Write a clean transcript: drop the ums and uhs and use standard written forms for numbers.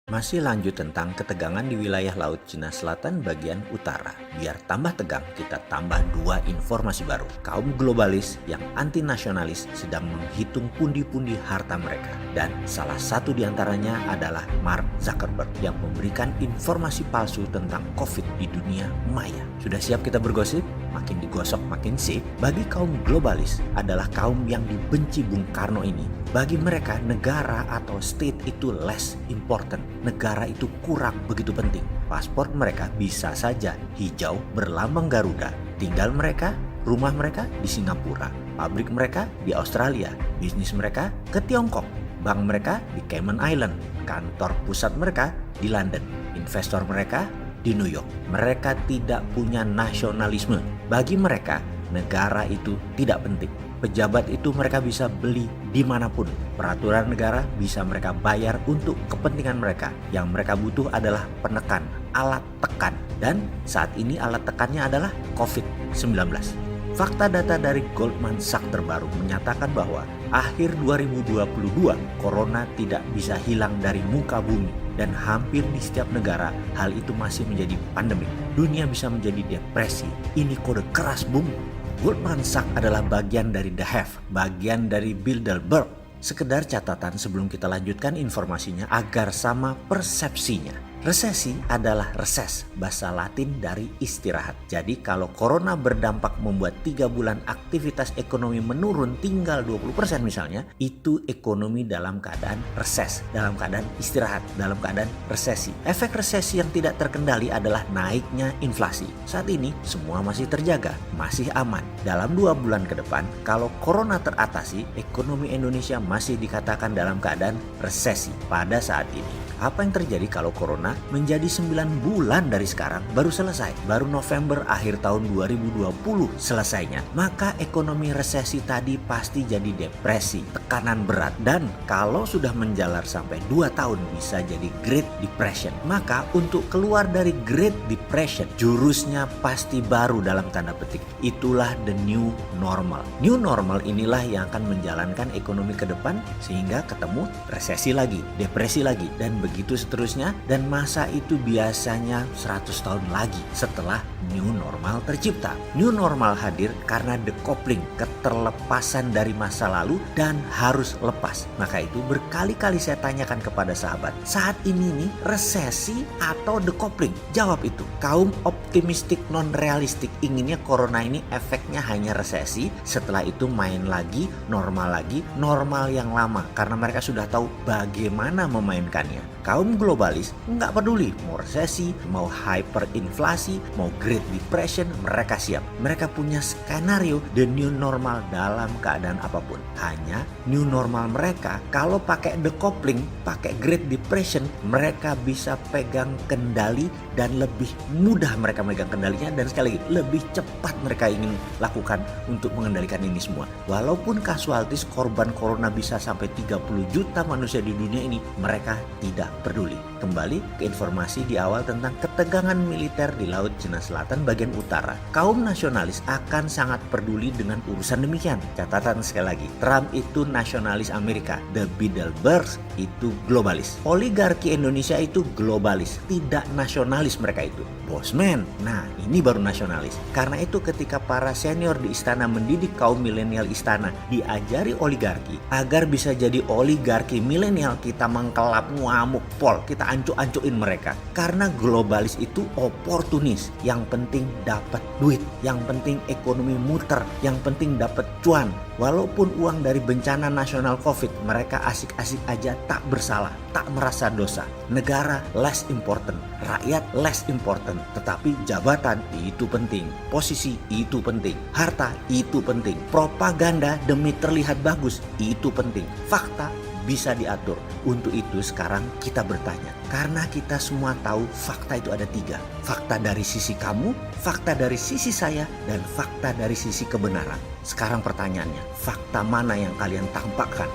Masih lanjut tentang ketegangan di wilayah Laut Cina Selatan bagian utara. Biar tambah tegang, kita tambah dua informasi baru. Kaum globalis yang anti-nasionalis sedang menghitung pundi-pundi harta mereka. Dan salah satu diantaranya adalah Mark Zuckerberg yang memberikan informasi palsu tentang COVID di dunia maya. Sudah siap kita bergosip? Makin digosok makin sip. Bagi kaum globalis adalah kaum yang dibenci Bung Karno ini. Bagi mereka, negara atau state itu less important. Negara itu kurang begitu penting. Paspor mereka bisa saja hijau berlambang Garuda. Tinggal mereka, rumah mereka di Singapura. Pabrik mereka di Australia. Bisnis mereka ke Tiongkok. Bank mereka di Cayman Island. Kantor pusat mereka di London. Investor mereka di New York. Mereka tidak punya nasionalisme. Bagi mereka, negara itu tidak penting. Pejabat itu mereka bisa beli dimanapun. Peraturan negara bisa mereka bayar untuk kepentingan mereka. Yang mereka butuh adalah penekan, alat tekan. Dan saat ini alat tekannya adalah COVID-19. Fakta data dari Goldman Sachs terbaru menyatakan bahwa akhir 2022 corona tidak bisa hilang dari muka bumi. Dan hampir di setiap negara hal itu masih menjadi pandemi. Dunia bisa menjadi depresi. Ini kode keras, Bung. Goldman Sachs adalah bagian dari The Hive, bagian dari Bilderberg. Sekedar catatan sebelum kita lanjutkan informasinya agar sama persepsinya. Resesi adalah reses, bahasa Latin dari istirahat. Jadi kalau corona berdampak membuat 3 bulan aktivitas ekonomi menurun tinggal 20% misalnya, itu ekonomi dalam keadaan reses, dalam keadaan istirahat, dalam keadaan resesi. Efek resesi yang tidak terkendali adalah naiknya inflasi. Saat ini semua masih terjaga, masih aman. Dalam 2 bulan ke depan, kalau corona teratasi, ekonomi Indonesia masih dikatakan dalam keadaan resesi pada saat ini. Apa yang terjadi kalau corona menjadi 9 bulan dari sekarang baru selesai? Baru November akhir tahun 2020 selesainya. Maka ekonomi resesi tadi pasti jadi depresi, tekanan berat. Dan kalau sudah menjalar sampai 2 tahun bisa jadi Great Depression. Maka untuk keluar dari Great Depression, jurusnya pasti baru dalam tanda petik. Itulah the new normal. New normal inilah yang akan menjalankan ekonomi ke depan sehingga ketemu resesi lagi, depresi lagi, dan begitu seterusnya, dan masa itu biasanya 100 tahun lagi setelah new normal tercipta. New normal hadir karena decoupling, keterlepasan dari masa lalu dan harus lepas. Maka itu berkali-kali saya tanyakan kepada sahabat, saat ini nih resesi atau decoupling? Jawab itu. Kaum optimistik non realistik inginnya corona ini efeknya hanya resesi, setelah itu main lagi, normal yang lama karena mereka sudah tahu bagaimana memainkannya. Kaum globalis nggak peduli mau resesi, mau hyperinflasi, mau Great Depression, mereka siap. Mereka punya skenario the new normal dalam keadaan apapun. Hanya new normal mereka kalau pakai decoupling, pakai Great Depression, mereka bisa pegang kendali dan lebih mudah mereka megang kendalinya, dan sekali lagi lebih cepat mereka ingin lakukan untuk mengendalikan ini semua. Walaupun kasualtis korban corona bisa sampai 30 juta manusia di dunia ini, mereka tidak peduli. Kembali ke informasi di awal tentang ketegangan militer di Laut Cina Selatan bagian utara. Kaum nasionalis akan sangat peduli dengan urusan demikian. Catatan sekali lagi, Trump itu nasionalis Amerika, the Bilderbergs itu globalis. Oligarki Indonesia itu globalis, tidak nasionalis mereka itu. Bosman, nah ini baru nasionalis. Karena itu ketika para senior di istana mendidik kaum milenial istana diajari oligarki, agar bisa jadi oligarki milenial, kita mengkelap ngamuk pol, kita ancuk-ancukin mereka. Karena globalis itu oportunis, yang penting dapat duit, yang penting ekonomi muter, yang penting dapat cuan. Walaupun uang dari bencana nasional COVID, mereka asik-asik aja tak bersalah, tak merasa dosa. Negara less important, rakyat less important, tetapi jabatan itu penting, posisi itu penting, harta itu penting, propaganda demi terlihat bagus itu penting, fakta bisa diatur. Untuk itu sekarang kita bertanya, karena kita semua tahu fakta itu ada 3. Fakta dari sisi kamu, fakta dari sisi saya, dan fakta dari sisi kebenaran. Sekarang pertanyaannya, fakta mana yang kalian tampakkan?